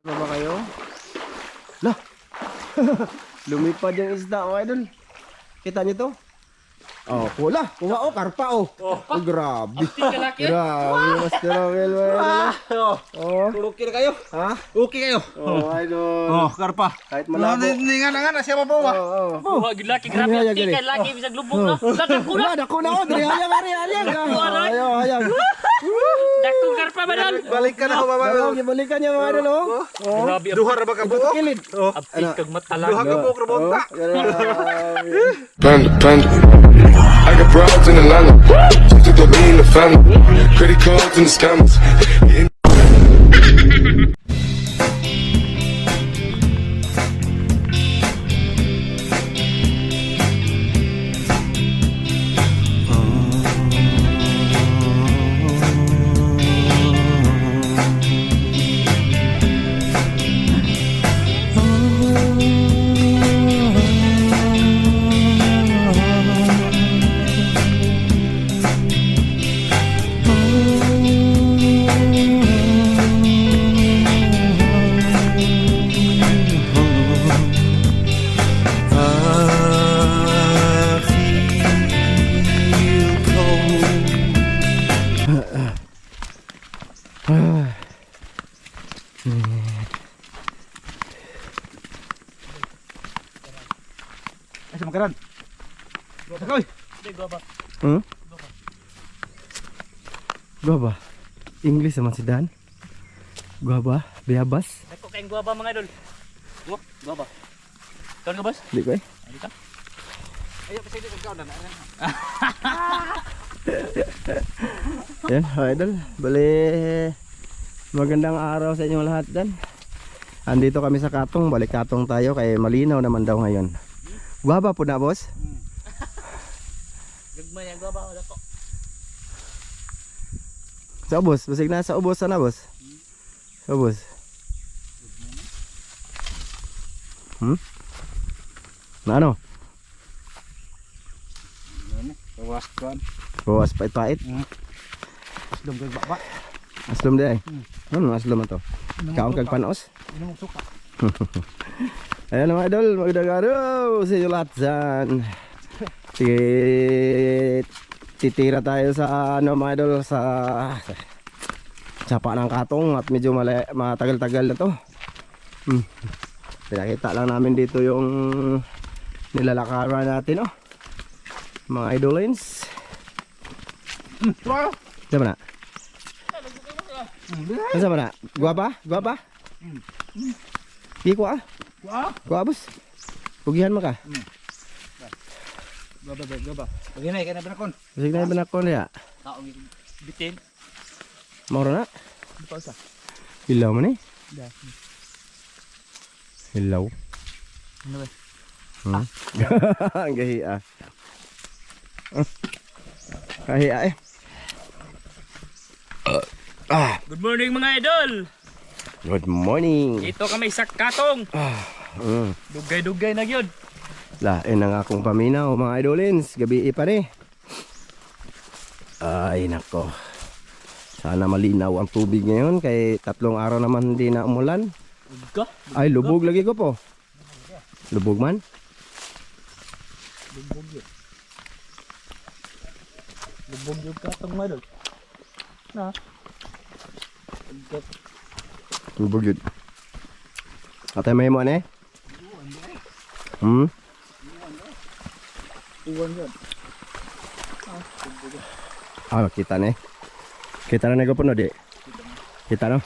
Ano ba kayo? Lah! Lumipad yung isda, mga idol. Kita nyo to? Oh, pula. Kuha oh, karpa oh. Oh, grabe. Grabe, Master Romel. Oh. Okay na kayo? Ha? Okay kayo? Oh, idol. Oh, karpa. Kahit malabo. Ningan na siya pa po ba? Buha gid laki grabe ang tikan laki bisag lubog na. Dako na. Dako na oh, diri hayang. Hayang. Dako karpa ba dal? Balik ka na ho baba. Gibalikan niya mga idol oh. Grabe ang Duha ra ba ka po? Kilid. abtik kag matalag. Duha ka po krabonta. Panda. I got broads in Atlanta. Just to throw me in the family. Credit cards and the scammers. Asa makaran? Sakoy. Guaba. English naman si Dan. Guaba, bayabas. Dako kay guaba mga idol. Oh, guaba. Kan ka bas? Di ko eh. Dito. Ayo pa sige ka na. Yan, idol. Bali, magandang araw sa inyong lahat dan. Andito kami sa Katong. Balik Katong tayo kay malinaw naman daw ngayon. Guaba po na, boss? Gagmay ang guaba dako. Sa ubos, basig na sa ubos sana, boss. Sa ubos. Na ano? Bawas kan. Bawas pait-pait. Aslom kag baba. Aslom di ay. Ano aslom to? Kaon kag panos? Inom suka. Ayan mga idol, magandang araw sa inyo lahat dyan. Sige, titira tayo sa ano mga idol, sa sapa ng Katong at medyo matagal-tagal na to. Pinakita lang namin dito yung nilalakaran natin oh. Mga idolins. Sama na? Sama na? Guapa? Guapa? Di ko ah. Kuha bos. Pugihan mo ka. Gaba. Bagay na binakon. Basig na binakon ya. Kaong bitin. Mauro na. Pausa. Hilaw man eh. Hilaw. Ano ba? Ang gahiya. Kahiya eh. Good morning mga idol. Good morning. Ito kami sa Katong. Dugay-dugay na gyud. Lain ang akong paminaw mga idolins. Gabi pa rin. Ay nako. Sana malinaw ang tubig ngayon. Kay 3 araw naman hindi na umulan. Ugga. Ay lubog lagi ko po. Lubog man. Lubog yun. Lubog yung Katong mga idol. Na. Ugga. Lubog yun. Atay may mo ane? Uwan yun. Kita ne. Kita na nego puno di. Kita no.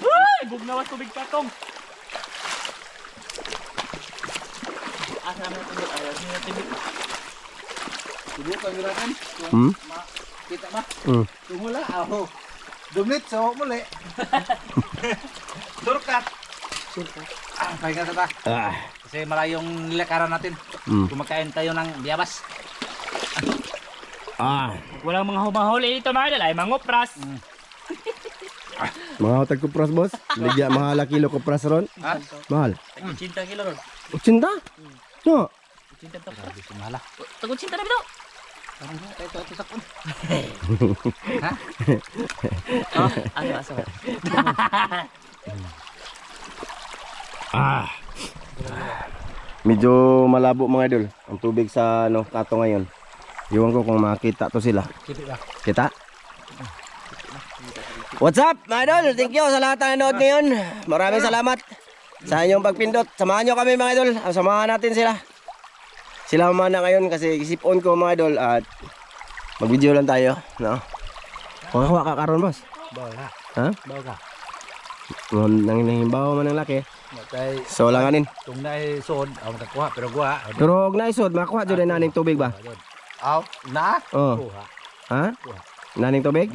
Ay, bugnawas tubig Katong. Asa na tubig ayos ni tubig. Subukan girakan. Kita ba? Tumula aho. Dumit so muli. Surkat. Kaya ka ta. Kasi malayong nilakaran natin. Kumakain tayo ng biyabas. Walang mga humahuli dito mga idol ay mangopras. Mga utag kupras boss. Ligya mahal kilo kupras ron. Mahal. 80 kilo ron. 80? No. 80 to. Mahala. Tagod 80 na bitaw. Ito sakon. Ha? Oh, ano aso? Medyo malabo mga idol ang tubig sa kato ngayon. Iwan ko kung makita to sila. Kita? What's up mga idol? Thank you sa lahat ng nanood ngayon. Maraming salamat sa inyong pagpindot. Samahan nyo kami mga idol. Samahan natin sila. Sila mamana ngayon kasi isip on ko mga idol at mag-video lang tayo, no? Kuha ka karon boss. Bawa ka. Ha? Bawa ka. Nangihimbaw man ng laki. Kay So langanin. kung naay sod, ako makakuha pero guha. Pero og naisod makuha jud na naning tubig ba? Aw, na? Oo. Kuha. Ha? Naning tubig?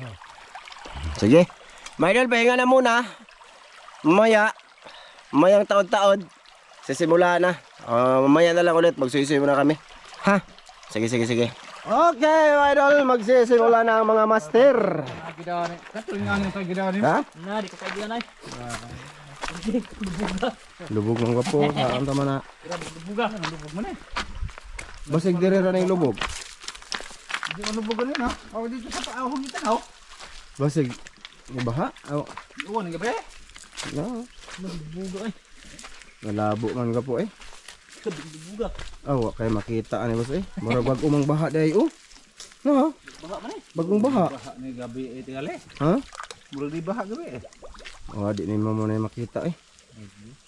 Sige. Mga idol, pahinga na muna. Mamayang taod-taod. Sisimula na. Mamaya na lang ulit. Magsuisuyo muna kami. Ha? Sige. Okay, mga idol. Magsisimula na ang mga master. Ha? Na, di ko kaibigan ay. Lubog ng kapo. Saan tama na? Buga. Lubog mo na eh. Basig dire na yung lubog. Hindi mo nubugan yun ha. O dito sa paahong kita na. Basig. Ibaha? Oh. Uwan nga ba eh? No. Buga ay. Malabo man ka po eh. Buga. Oh, kay makita ani boss eh. Murag wag umang baha day oh. No, Baga man eh. bagong baha. Baha ni gabi eh tingali. Ha? Murag di baha gabi eh. Oh, di ni mo na makita eh.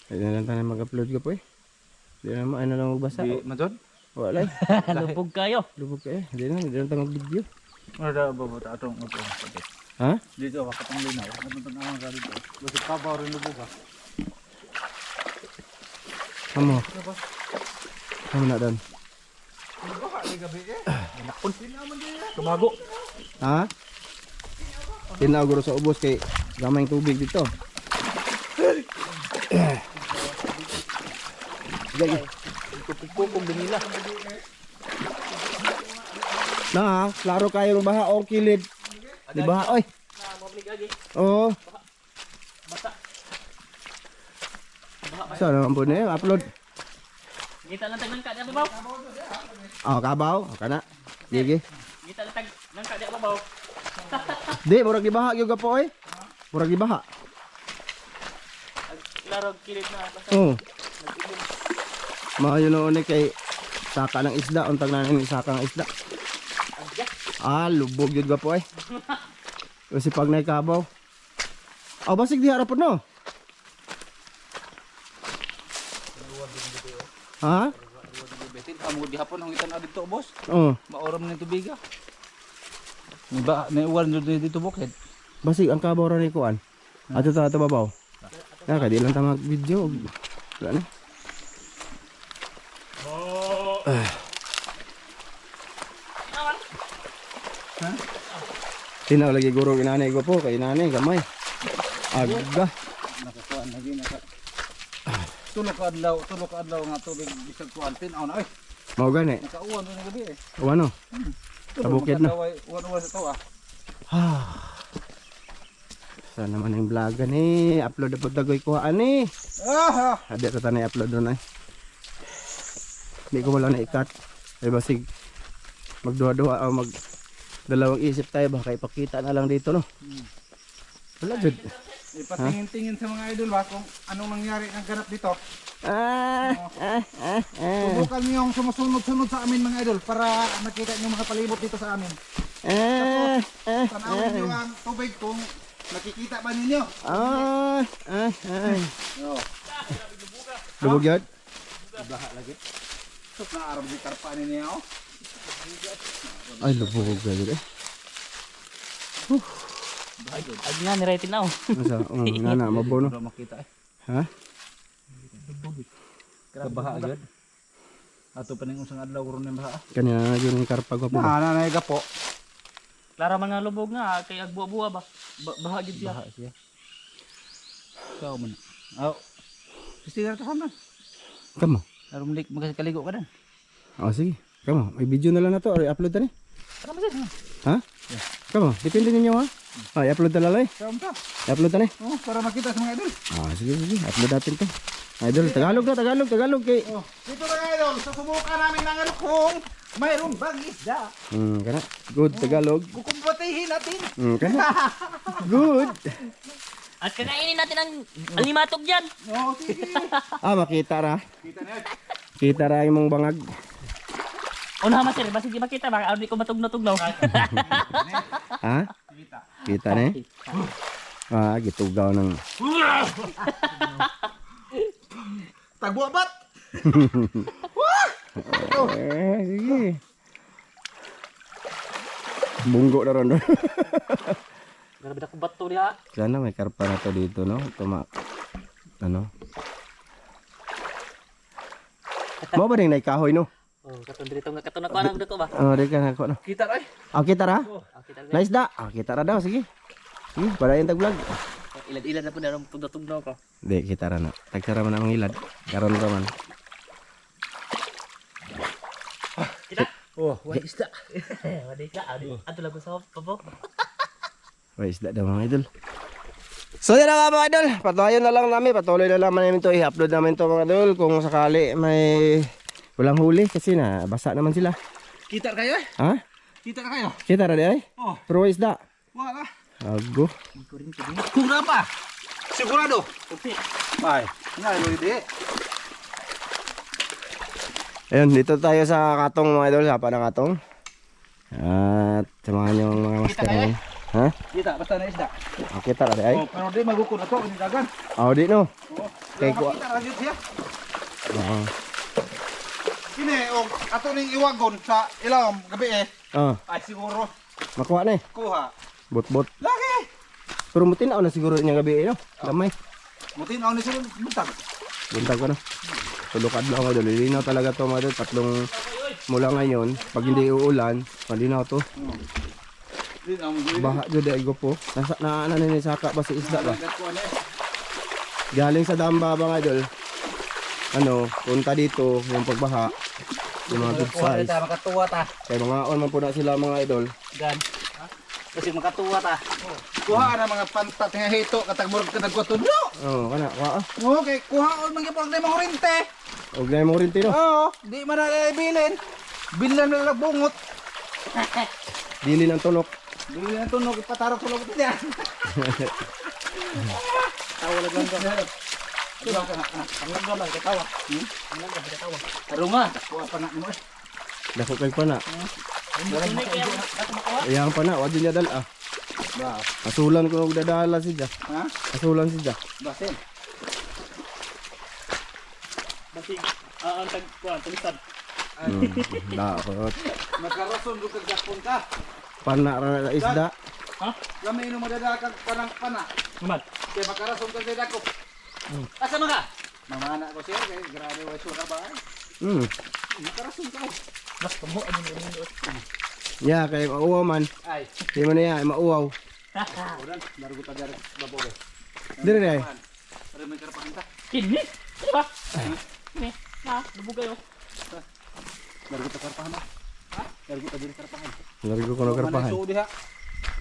Di na lang tayo mag-upload ka po eh. Di na mo, ano lang magbasa. Di matod? Wala eh. Lubog kayo. Lubog ka eh. Di na tayo mag-video. Ano daw babata atong ito. Ha? Dito ako katong linaw. Ano tanaw ka dito? Basta kabaw rin lubog ha. Amo. Amo na dan. Baha ni gabi eh. Nakon naman din. Tumago. Ha? Tinaguro sa ubos kay gamay tubig dito. Sige. Kupong binila. Na, klaro kayong baha o kilid. Di ba? Oy. Oo. Saan naman po na yun? Upload. Kita lang tag nangka di babaw. Oh, kabaw. Kana. Sige. Kita lang tag nangka di babaw. Di, murag gibaha yung gapo eh. Murag gibaha. Laro kilid na basta. Oo. Maayo noon eh kay saka ng isda. Untag na ng saka ng isda. Ah, lubog yun gapo eh. Kasi pag naikabaw. Oh, basig di harapon no? Ha? Betin amo gihapon ang itan adto boss. Oo. Maoram ni tubig ah. Ni ba ni uwan dito bukid. Basig ang kabaw ra ni kuan. Ato ta babaw. Na kay di lang ta mag-video. Wala na. Tinaw lagi guro inanay ko po kay inanay gamay. Aga. Nakakuan lagi naka. Tulok adlaw nga tubig bisag kuan tin-aw na ay. Mao gani. Nakauwan na gabi eh. O ano? Sa bukid na. Uwan sa tawa. Saan naman yung vlogan eh. Upload na po tagoy kuhaan eh. Ah! Hadi ka tanay upload doon eh. Hindi ko wala na ikat. Ay basig magduwa-duwa o mag dalawang isip tayo baka ipakita na lang dito no. Wala jud. Ipatingin-tingin sa mga idol ba kung anong nangyari ng ganap dito. Subukan niyo yung sumusunod-sunod sa amin mga idol para makita niyo mga palibot dito sa amin. Tanawin niyo ang tubig kung nakikita ba ninyo. Lubog yun? Baha lagi. So naarap di karpa ninyo. Ay lubog yun eh. Ay nga ni right now. Masa? Nana, mabaw no? Wala makita eh. Ha? Kabaha agad. Ato pa ning usang adlaw ron ni baha. Kanina na yun yung karpag po. Nanay gapo. Klara man nga lubog nga kay agbuwa-buwa ba. Baha gid siya. Baha siya. Ikaw man. Aw. Gusto ka ta man. Kamo? Aron lik magkaligo ka dan. Oh sige. Kamo, may video na lang na to. I-upload na ni. Tara mo sir. Ha? Kamo, depende ninyo ha. I-upload na lang eh. Kamta. I-upload na ni. Oh, para makita sa mga idol. Sige. Upload natin to. Idol, Tagalog kay. Oh, dito mga idol, susubukan namin ng ano kung mayroong bang isda. Kana. Good Tagalog. Kukumbatihin natin. Kana. Good. At kakainin natin ang alimatog dyan. Oo, sige. Makita ra. Kita na yan. Kita ra imong bangag. Una mas sir, basta di makita, baka hindi ko matugnaw-tugnaw. Ha? Kita. Kita ni? Gitugaw ng... Tagbuabat! Sige. Bunggo na ron. Grabe na ko bato niya. Sana may karpa na to dito, no? Ano? Mo ba ning naikahoy, no? Oh, katong dito nga katong nakuha ng dito ba? Di ka nako, no? Kita na eh. Kita ra? Kita na. Nice da. Kita ra daw, sige. Sige, padayon tag vlog. Ilad-ilad na po na tugnaw-tugnaw ko. Di, kita ra na. Tagsara man ang ilad. Karon ra man. Kita. Oh, wala isda. Wadi ka, ato lang ko sa papo. Wais isda daw mga idol. So yun na nga mga idol, patuloy na lang namin, patuloy na lang namin ito, i-upload namin ito mga idol kung sakali may walang huli kasi na basa naman sila. Kita kayo eh. Ha? Kita na kayo. Kita na di ay? Oh, Pero isda. wala. Ago. Kung na pa. Sigurado. Ay, nga hindi. Ayun, dito tayo sa katong mga idol, hapa ng katong. At samahan yung mga master kayo namin. Ha? Kita, basta na isda. Kita na di ay? Oh, pero di magukod na to, hindi dagan. Di no. Oh, Kay kaya ko. makita ra gyud siya. Oo. Kini og ato ning iwagon sa ilawom gabi eh. Ay siguro Makuha na eh. kuha. Bot-bot. Lagi. Pero mutinaw na siguro niya gabi eh, no? Gamay. Mutin ako ni sila buntag. Buntag ko na. Tulukad lang ako doon. Lilinaw talaga to mga idol. Tatlong mula ngayon. Pag hindi uulan, malinaw to. Din ang gili. Baha dyan dahil po. Ano ni saka ba si isda ba? Dagat ko ano eh. Galing sa damba ba mga idol? Ano, punta dito yung pagbaha. Yung mga good Kuha size. ta makatuwa ta. Kaya mga on man po na sila mga idol. Gan. Kasi makatuwa ta. Kuha na mga pantat nga hito katag murag ka nagkutulo. Oo, kana. Waa. Okay, kuha on mga pag na mga rente. Huwag na yung mga rinti no? Oo, di man na bilin. Bilan na lang bungot. Dili ng tunok. Bilin na tunog ipatarok sa loob niya. Tawa lang ka. Diba ka na? Ang lang lang katawa. Ang lang katawa. Pero nga, kuha pa na mo eh. Dako kay pa na. Ayan pa na. Wad niya dala. Ba, Asulan ko dadala siya. ha? Asulan siya. Basin. Basig. Ang tagkuan, tulisan. Dakot. Magkarason do kag gapon ka. Pana ra na isda. Ha? Lamay no madadakag panang pana. Naman. Kay magkarason kag dako. Asa mga? Mamana ko siya kay grabe wa sura ba. Magkarason ka. Bas kamo ano ni. Ya kay mauwaw man. Ay, Di man niya mauwaw. uran, dargo ta dar babo. Dire dai. Para may karapahan ta. Kini. Diba? Ni. Ha, lubog kayo. Dargo ta karapahan ha. Dargo ta diri karapahan. Largo ko no karpahan. So diha.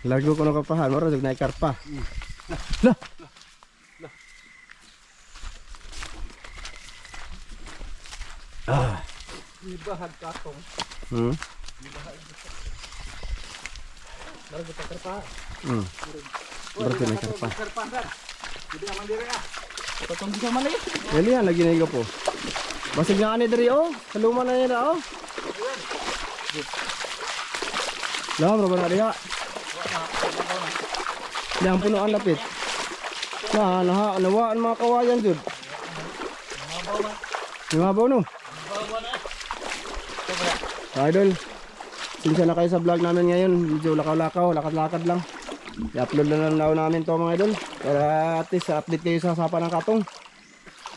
Largo ko no karpahan. Moro jud na karpa. Lah. Ibahag katong. Dargo ta karpa. Berarti na karpa. Karapahan. Hindi man diri ah. Katong di sa malay. Dali yan lagi na po. Basig na ani diri oh. Kaluma na niya oh. Lah, bro na diha. Yang puno ang lapit. Nawaan mga kawayan jud. Mabaw no. Idol. Sinsya na kayo sa vlog namin ngayon. Medyo lakaw-lakaw, lakad-lakad lang. I-upload na lang daw namin to mga idol. Para at least update kayo sa sapa ng katong.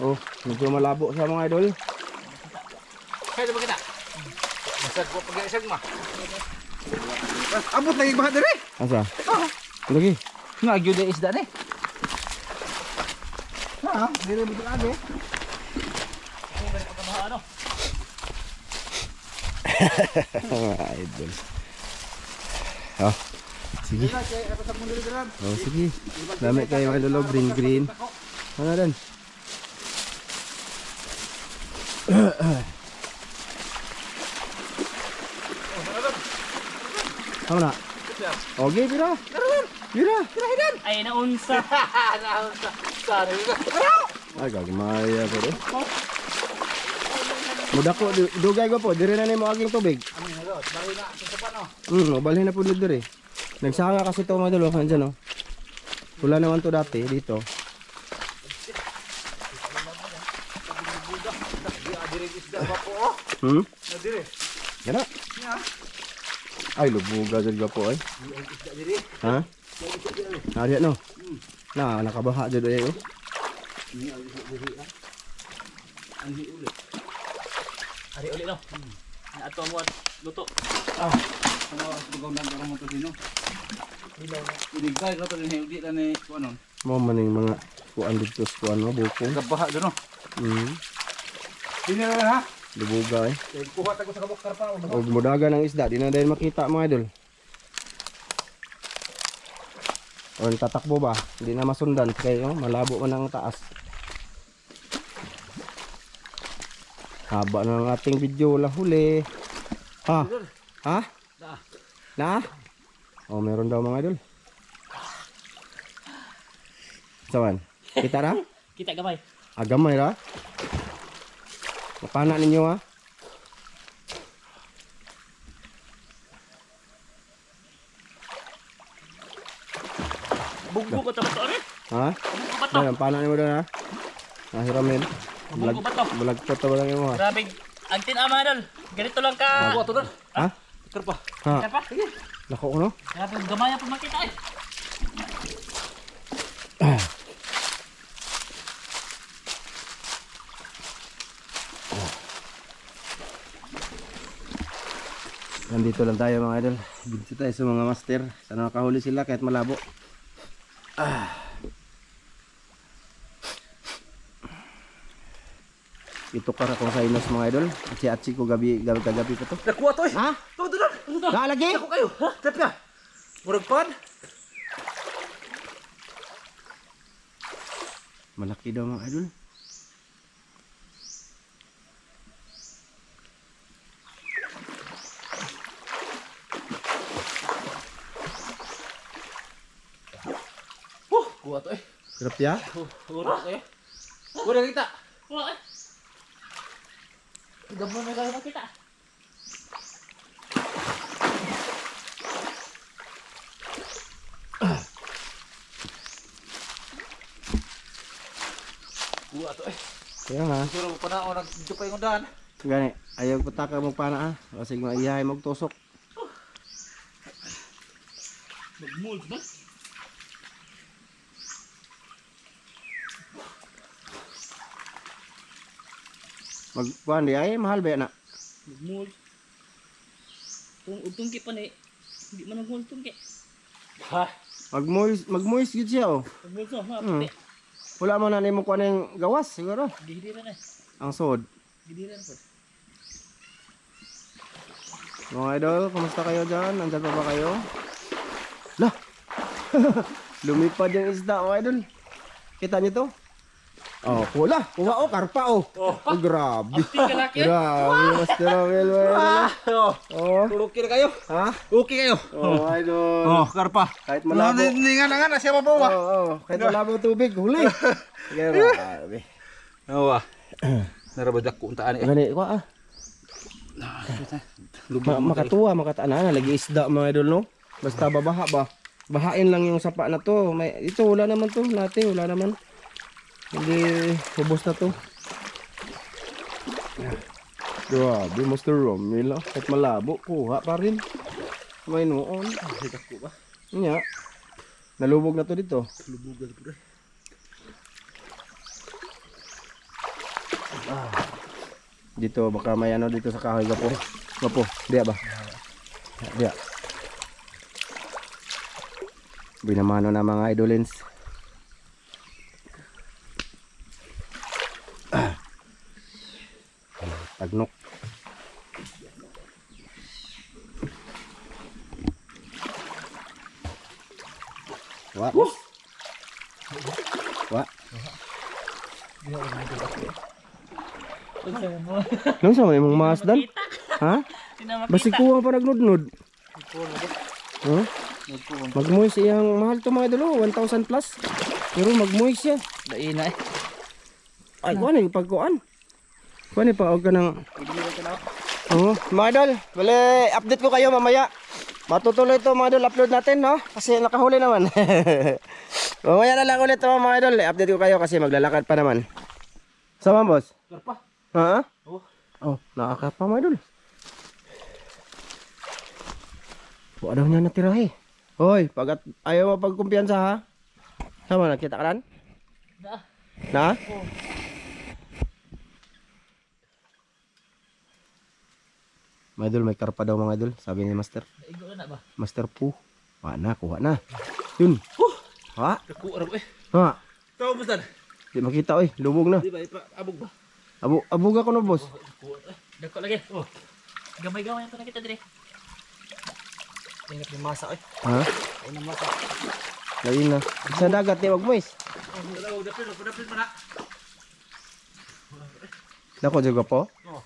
Oh, medyo malabo sa mga idol. Kaya ba kita? Masag ko pag-isag ma. Abot lagi bahat diri. Asa? Lagi. Nga gyud isda ni. Ha, diri mo lagi. Ano? Mga idol. Oh, sige. Oh, sige. Dami kayo mga idol, green. Ano dan? Ano na? Okay, pira. Gira. Ay, naunsa. Sorry. Ay, gagmaya ko rin. Mudako, dugay ko po. Diri na ni mo aging tubig. Ano na ro? Bari na sa pa no. Mabalhin na po dito eh. Nagsanga kasi ito mga dalo. Andyan oh. Wala naman to dati dito. Dire. Yan na. Ay, lubuga dyan ka po ay. Ha? Nariyan no? Nakabaha dyan ay oh. Ari ulit no. Ato mo luto. Ano sugaw na para mo to dino. Iligay ko to ni na ni kuanon. Mo maning mga kuan dito sa kuan mo bukong. Kabaha do no. Dini na ha. Lubuga eh. Kuha ta ko sa kabok karpa. O mudaga ng isda, di na dahil makita mga idol. O tatakbo ba? Hindi na masundan kayo, malabo man ang taas. Haba na ng ating video, wala huli. Ha? Ha? Na? O meron daw mga idol. Sawan? Kita na? Kita gamay. Agamay ra? Mapana ninyo ha? Bugbo ko tapos ore. Ha? Bugbo ba to? Dalam pana nimo doon ha? Nahiramin. Bugbo ba to? Bulag pa to lang mo ha? Grabe. Ang tinama dol. Ganito lang ka. Kuha to do. Ha? Karpa. Ha? Kaya pa? Lako ko no? Grabe, gamay pa makita eh. Nandito lang tayo mga idol. Dito tayo sa mga master. Sana nakahuli sila kahit malabo. Ito para kung sa inos mga idol. Atsi-atsi ko kagabi pa to. Nakuha to eh. Ha? To. Nalagi? Ako kayo. Tap ka. Murag pan. Malaki daw mga idol. Kuha to eh. Sarap ya? Kuha to eh. Kuha kita. Wala eh. Gamay na kayo makita. Kuha to eh. Kaya nga. Siguro pa na ako nagdupay ng daan. Gani. Ayaw pataka mong pana ha. Kasi maiyahay magtusok. Magmulds ba? Magkuhan di ay mahal ba na? Magmulds. Kung utungki pa ni, hindi man magmulds tungki. Ha? Magmoist gid siya oh. Magmulds no, mga Hmm. puti. Wala man na nimo kuan ng gawas siguro. Gihidiran eh. Ang sod. Gihidiran po. Mga idol, kumusta kayo dyan? Nandyan pa ba kayo? Lah! Lumipad yung isda mga idol. Kita nyo to? Oh, pula! Kuha oh, karpa oh! Oh, grabe! Tingka laki. Grabe, Master Romel mga idol. Oh, Okay na kayo. ha? Okay kayo. Oh, idol. Oh, karpa. Kahit malabo. Ningan na siya pa ba? Kahit malabo tubig, huli. Grabe. Oo ah. Narabadak ko untaan eh. Gani, kuha ah. Makatuwa, makataan lagi isda mga idol no. Basta babaha ba. Bahain lang yung sapa na to. Ito wala naman to, natin wala naman. Hindi hubos na to. Grabe, Master Romel. Kahit malabo, kuha pa rin. May noon. Hidak ko ba? Nga. Nalubog na to dito. Lubugan ko rin. Dito baka may ano dito sa kahoy gapo. Gapo, diya ba? Diya. Binamano na mga idolins. Tagnok. Wa. Wa. Nang sa may mga masdan? Ha? Basi kuha pa nagnudnud. Huh? Magmoist iyang mahal to mga idol, 1,000 plus. Pero magmoist yan. Daina eh. Ay, kuha na pagkuan. Kuha na pa ka ng... Oo, mga idol, bali update ko kayo mamaya. Matutuloy to mga idol, upload natin, no? Kasi nakahuli naman. Mamaya na lang ulit to mga idol. Update ko kayo kasi maglalakad pa naman. Sama boss? Karpa. Ha? Oh. Oh, nakakapa mga idol. Buka daw niya natira eh. Hoy, pag ayaw mo pagkumpiyansa ha? Sama, nakita ka rin? Na. Na? Oh. Mga idol, may karpa daw mga idol. Sabi ni Master. Igo na ba? Master Pu. Kuha na, kuha na. Yun. Ha? Dako ra eh. Ha? Tao mo sir. Di makita oy, lubog na. Di ba ipa abog ba? Abog ako no boss. Dako lagi. Oh. Gamay-gamay ang nakita dire. Tingnan ni masa eh. Ha? Ay na masa. Lagi na. Sa dagat ni wag mois. Dalaw dapit man na. Dako juga po. Oh.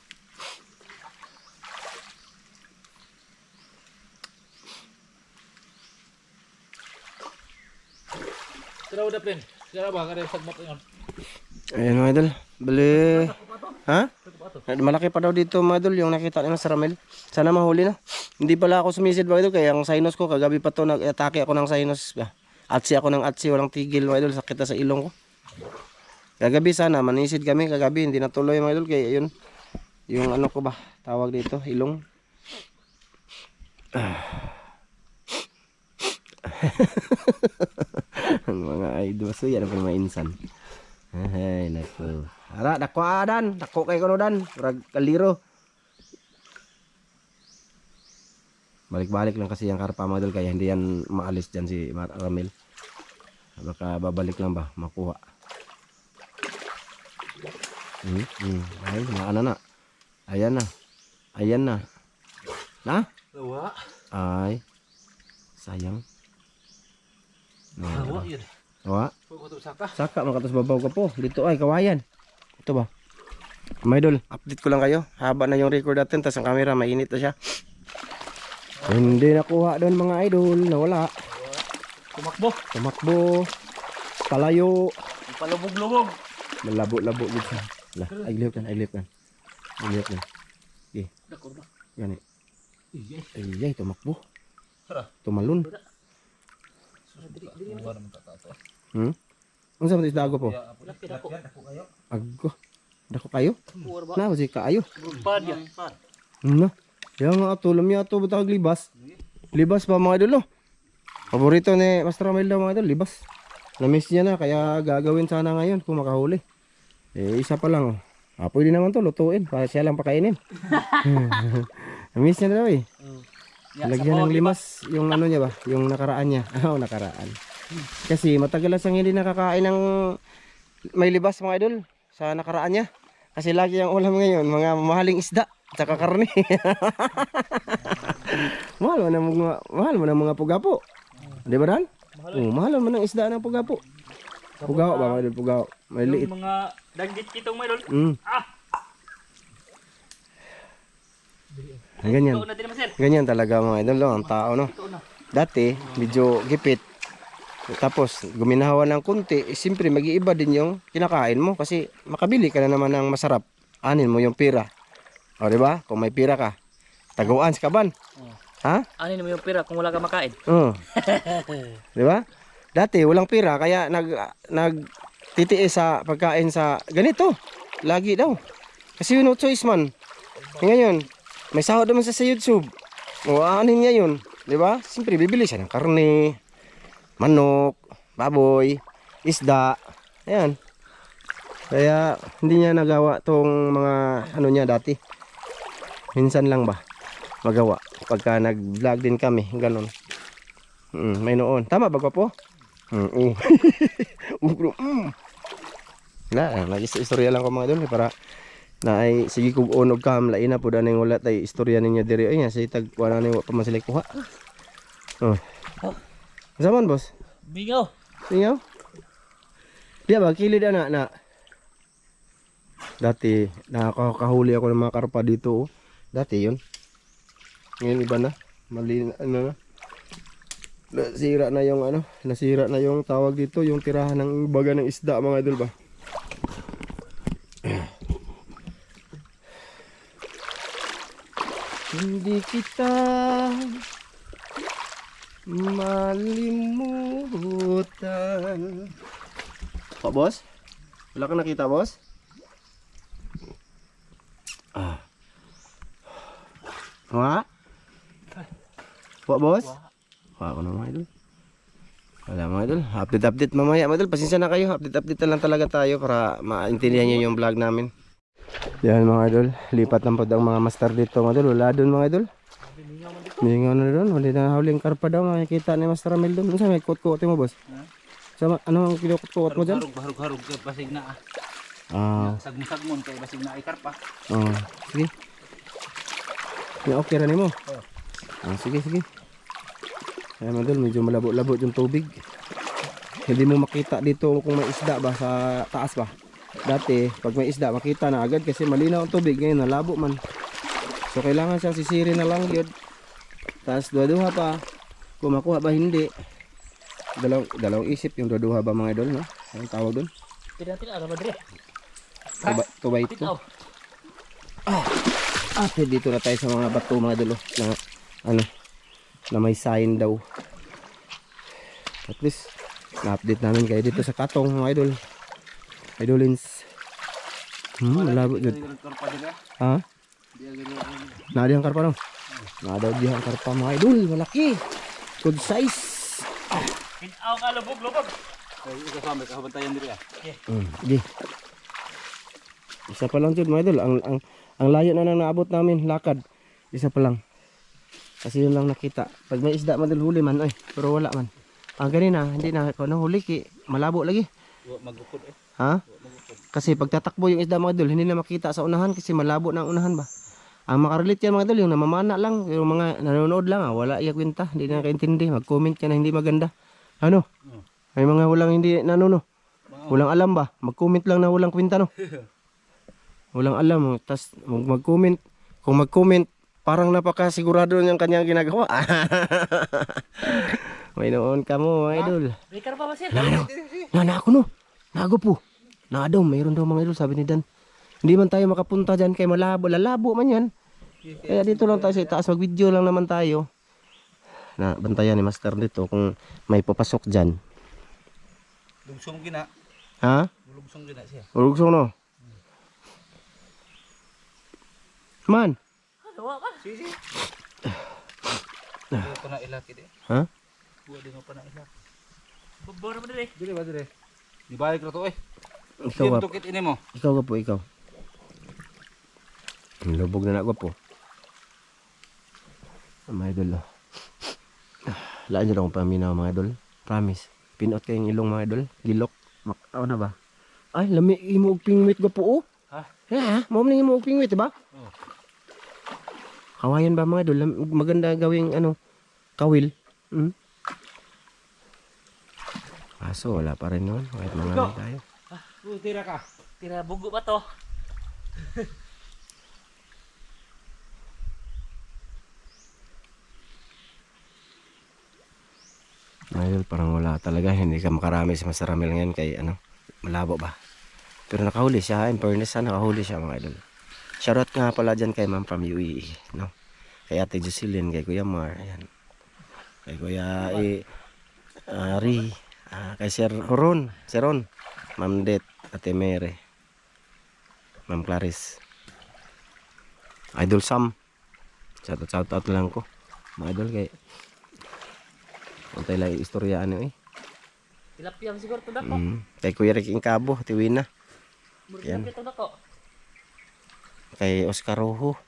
Dalaw dapit. Sira ba kada sagmat yon. Ayan mga idol. Bali. Ha? Malaki pa daw dito mga idol yung nakita ni Master Ramel. Sana mahuli na. Hindi pala ako sumisid mga idol kaya ang sinus ko kagabi pa to nag-atake ako ng sinus. Atsi ako ng atsi, walang tigil mga idol, sakit na sa ilong ko. Kagabi sana manisid kami kagabi, hindi natuloy mga idol kaya yun. Yung ano ko ba, tawag dito, ilong. Ang mga idol so yan ang mga insan. Ay nako. Ara dako adan, dako kay kuno dan, rag kaliro. Balik-balik lang kasi yung karpa mga idol kaya hindi yan maalis diyan si Ramil. Baka babalik lang ba makuha. Ay, naana na. Ayan na. Ayan na. Na? Lawa. Ay. Sayang. Lawa yun. Wa. Pagko to saka. Saka makatas babaw ka po. Dito ay kawayan. Ito ba? Mga idol, update ko lang kayo. Haba na yung record natin, tas ang camera mainit na siya. Hindi nakuha doon mga idol, nawala. Tumakbo. Tumakbo. Palayo. Palubog-lubog. Malabo-labo dito. Lah, aglip kan. Aglip kan. Dako ba? Gani. Iya. Ay, tumakbo. Tara. Tumalun. Unsa man isda po? Dako. Aggo. Dako kayo? Na ba si kaayo? Pad yan. Na. Yang nga ato, lamya ato butang libas. Libas pa mga idol, no? Paborito ni Master Ramil daw mga idol, libas. Na-miss niya na, kaya gagawin sana ngayon kung makahuli. Eh, isa pa lang, oh. Ah, pwede naman to, lutuin, para siya lang pakainin. Na-miss niya na daw eh. Lagyan ng limas, yung ano niya ba, yung nakaraan niya. Oo, nakaraan. Kasi matagal na siyang hindi nakakain ng may libas mga idol sa nakaraan niya. Kasi lagi ang ulam ngayon, mga mahaling isda. Tsaka karne. mahal mo ng mga pugapo. Di ba Dan? Mahal mo ng isda ng pugapo. Pugaw ba mga idol? Pugaw. May liit. Yung mga danggit kitong may dol. Ganyan. Ito na din naman sir. Ganyan talaga mga idol, no? Ang tao, no? Dati, medyo gipit. Tapos, guminahawa ng kunti. Siyempre, mag-iiba din yung kinakain mo. Kasi makabili ka na naman ng masarap. Anin mo yung pira. O, diba? Kung may pira ka, taguan sa kaban. Ha? Ano mo yung pira kung wala ka makain? Oo. Diba? Dati, walang pira, kaya nagtitiis sa pagkain sa ganito. Lagi daw. Kasi no choice man. Ngayon, may sahod naman sa YouTube. O, anin niya yun. Diba? Siyempre, bibili siya ng karne, manok, baboy, isda. Ayan. Kaya, hindi niya nagawa tong mga ano niya dati. Minsan lang ba magawa pagka nag-vlog din kami ganon. May noon tama ba po? Nag-istorya lang ko mga idol para na ay sige kog onog kam lain na po daning wala tay istorya ninyo diri ay nga say tag wala ni pa man sila kuha. Zaman boss? Bingaw. Bingaw? Di ba kilid na dati nakakahuli ako ng mga karpa dito. Dati yun. Ngayon iba na. Mali ano na. Nasira na yung ano, nasira na yung tawag dito, yung tirahan ng baga ng isda mga idol ba. Hindi kita malimutan. Pak bos? Wala ka nakita bos? Ah. Wah? Pak bos? Wah, ako na mga idol. Wala mga idol. Update mamaya mga idol. Pasensya na kayo. Update na lang talaga tayo para maintindihan nyo yung vlog namin. Yan mga idol. Lipat ng pod ang mga master dito mga idol. Wala doon mga idol. Mingaw na doon. Wala na huling karpa daw. Makikita ni Master Ramil doon. Saan may kot-kot mo boss? Sama, ano ang kinukot-kot mo dyan? Harug-harug kay basig na sagmon kay basig na ay karpa. Sige. Ya, okay rin mo. Sige. Kaya mga idol, medyo malabo-labo yung tubig. Hindi mo makita dito kung may isda ba sa taas ba. Dati, pag may isda, makita na agad kasi malinaw ang tubig. Ngayon, nalabo man. So, kailangan siyang sisirin na lang yun. Tapos, duha-duha pa. Kung makuha ba, hindi. Dalawang isip yung duha-duha ba mga idol, no? Anong tawag doon? Tira-tira, ano ba dire? Tubay ito. Dito na tayo sa mga bato mga idol, na, ano, na may sign daw. At least, na-update namin kayo dito sa Katong mga idol. Idolins. Malabo yun. Ha? Nadihang karpa no? Nadihang karpa mga idol. Malaki. Good size. Pinaw ka, lubog. Ay, ikaw sa may kahabantayan diri ah. Sige. Isa pa lang yun mga idol. Ang layo na nang naabot namin. Lakad. Isa pa lang. Kasi yun lang nakita. Pag may isda man huli man. Pero wala man. Ganina. Hindi na ako huli. Malabo lagi. Magukod eh. Ha? Kasi pag tatakbo yung isda mga idol, hindi na makita sa unahan kasi malabo na ang unahan ba. Ang makarelate yan mga idol, yung namamana lang, yung mga nanonood lang, wala iya kwenta, hindi na kaintindi, mag-comment ka na hindi maganda. Ano? May mga walang hindi nanuno. Walang alam ba? Mag-comment lang na walang kwenta no. Walang alam, tas mag-comment. Kung mag-comment, parang napakasigurado niyang kanyang ginagawa. May noon ka mo mga idol. Breaker pa ba sir? Na ako no. Nago po. Na daw, mayroon daw mga idol, sabi ni Dan. Hindi man tayo makapunta dyan kay malabo. Lalabo man yan. Kaya dito lang tayo sa itaas. Mag-video lang naman tayo. Na bantayan ni Master dito kung may papasok dyan. Lugsong gina. Ha? Lugsong gina siya. Urugsong no? Man. Ano ba? Sige. Buwa pa na ilaki eh. Ha? Buwa din pa na ilaki. Bubor mo dire. Dire ba dire? Di balik na to eh. Ikaw Yung ka. tukit ini mo. Ikaw ka po, ikaw. Lubog na ko po. Mga idol. Laan nyo lang kung paminaw mga idol. Promise. Pinot kayong ilong mga idol. Gilok. Ano na ba? Ay, lami mo og pingwit ko po oh. Ha? Ha? Mo man mo og pingwit, diba? Oo. Kawayan ba mga idol? Maganda gawing ano, kawil. Kaso wala pa rin yun. Kahit mga ano tayo. Tira ka. Tira bugo ba to? Mga idol, parang wala talaga. Hindi ka makarami sa Master Ramil ngayon kay ano, malabo ba? Pero nakahuli siya. In fairness, nakahuli siya mga idol. Shoutout nga pala dyan kay Ma'am from UAE. No? Kay Ate Jocelyn, kay Kuya Mar. Ayan. Kay Kuya Ari. Kay Sir Ron. Ma'am Det. Ate Mere. Ma'am Clarice. Idol Sam. Shoutout lang ko. Mga idol kay untay lang istorya ano eh. Tilapia siguro to dako. Kay Kuya Rick Incabo, Tiwina. Yan. Tilapia to dako. Kay Oscar Rojo,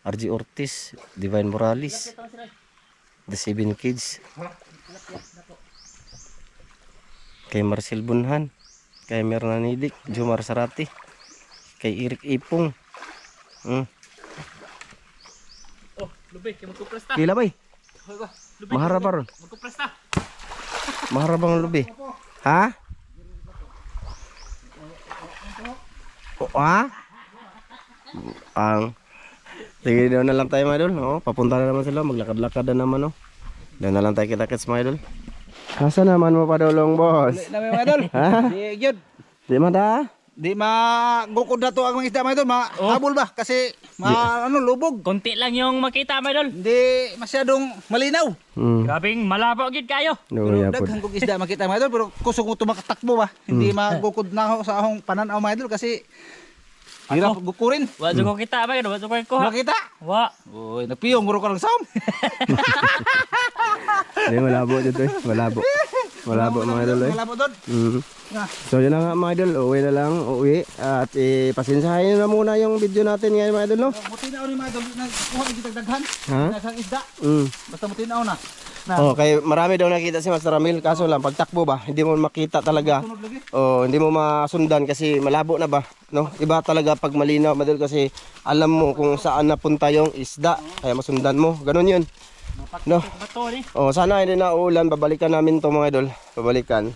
RG Ortiz, Divine Morales, Tilapia to sila. The Seven Kids. Tilapia dako. Kay Marcel Bunhan, kay Merna Nidik, Jomar Sarati, kay Eric Ipong. Oh, lubi, kay magkupresta. Kila bay, Lubi. maharap pa ron. Magkupresta. Maharap ang lubi. Ha? Ha? Sige daw na lang tayo mga idol. Papunta na naman sila, maglakad-lakad na naman. Doon na lang tayo kita-kits mga idol. Asa naman mo padulong, boss? Dili na may mga idol. Ha? Di gyud. Di man ta? Di magukod na to ang mga isda mga idol, mahabol ba kasi lubog. Konti lang yung makita, mga idol. Hindi masyadong malinaw. Grabing malabo gid kayo. No, Pero yeah, po. daghang kog isda makita mga idol, pero kusog mo tumaktakbo ba. Hindi magukod na ako sa akong pananaw mga idol kasi hirap gukurin. Wa ko kita, mga idol. Wa ko kuha. Makita? Wa. Uy, nagpiyong guro ka ng sound. Hindi, malabo dito eh. Malabo. Malabo mga idol eh. Malabo doon. So yun na nga mga idol, uwi na lang, uwi. At pasensyahin na muna yung video natin ngayon mga idol, no? Mutinaw ni mga idol, nagkuha ng kitagdaghan. Ha? Daghang isda. Mm. Basta mutinaw na. Oh, kay marami daw nakita si Master Ramil, kaso lang pagtakbo ba, hindi mo makita talaga. Sunod lagi. Oh, hindi mo masundan kasi malabo na ba, no? Iba talaga pag malinaw, madol kasi alam mo kung saan napunta yung isda, kaya masundan mo. Ganun 'yun. No. Bato ni. Oh, sana hindi na uulan, babalikan namin 'to mga idol. Babalikan.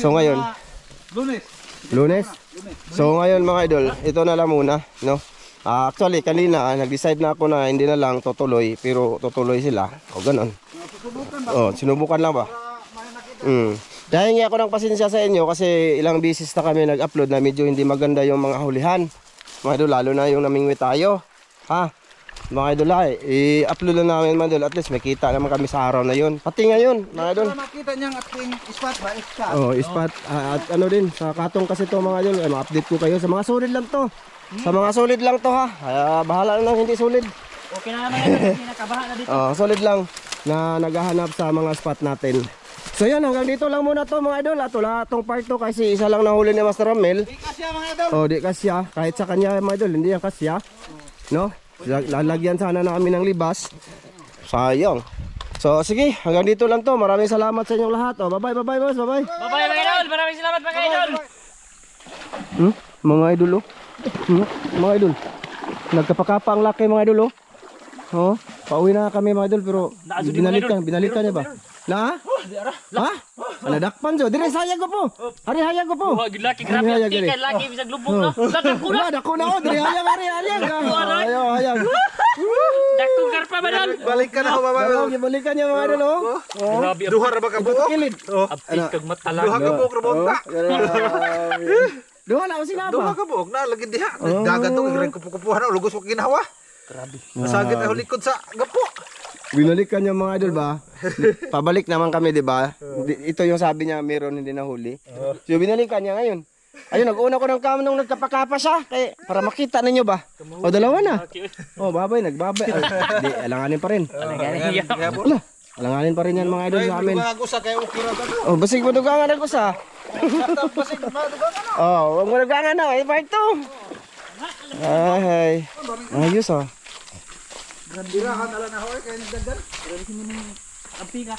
So ngayon, Lunes. Lunes. So ngayon mga idol, ito na lang muna, no? Actually kanina nag-decide na ako na hindi na lang tutuloy, pero tutuloy sila. O ganun. Oh, sinubukan lang ba? Dahil nga ako ng pasensya sa inyo kasi ilang beses na kami nag-upload na medyo hindi maganda yung mga hulihan. Mga idol, lalo na yung namingwi tayo. Ha? Mga idol, i-upload na namin mga idol. At least may kita naman kami sa araw na yun. Pati ngayon, mga idol. Para makita niyang ating spot ba? Spot. Oh, ispat at ano din sa katong kasi to mga idol, ma-update ko kayo sa mga solid lang to. Sa mga solid lang to ha. Kaya bahala na lang hindi solid. Okay na naman yun. Hindi nakabaha na dito. Oh, solid lang na naghahanap sa mga spot natin. So yan, hanggang dito lang muna to mga idol. At wala tong part to kasi isa lang nahuli ni Master Ramel. Di kasya mga idol. Oh, di kasya. Kahit sa kanya mga idol, hindi yan kasya. No? Lalagyan sana namin ng libas. Sayang. So sige, hanggang dito lang to. Maraming salamat sa inyong lahat. Oh, bye-bye, bye-bye boss, bye-bye. Bye-bye, mga idol. Maraming salamat, mga idol. Mga idol oh. Mga idol. Nagkapakapa ang laki mga idol oh. Oh, pauwi na kami mga idol pero binalikan niya ba? Na? Ha? Nadakpan jo. Dire sayang ko po. Hari hayag ko po. Wah, gilaki grabe ang tikan lagi bisag lubog na. Dako na. Dako na oh. Dire hayag hari hayag. Ayo hayag. Dako karpa badal. Balik ka na ako baba. Balikan niya mga idol oh. Grabe. Duha ra ba ka buok? Kilid. Abti kag mata lang. Duha ka buok ra bonta. Duha na ako sinaba. Duha ka buok na lagi diha. Dagat to gagray kupukupuhan na lugos ko ginawa. Grabe. Masagit ang likod sa gapo. Binalikan niya mga idol ba? Pabalik naman kami, di ba? Ito yung sabi niya, meron hindi nahuli. So binalikan niya ngayon. Ayun, nag-una ko ng kamo nung nagkapakapa siya. Para makita ninyo ba? O, dalawa na. O, babay, nagbabay. Di, alanganin pa rin. Wala, alanganin pa rin yan mga idol sa amin. Bago sa kayo ukira ka. O, basig madugangan ako sa. Basig madugangan na. O, huwag madugangan na. Part 2. Ay, ayos ah. Dirahan ala na hoy kay nagdagan. Abti ka.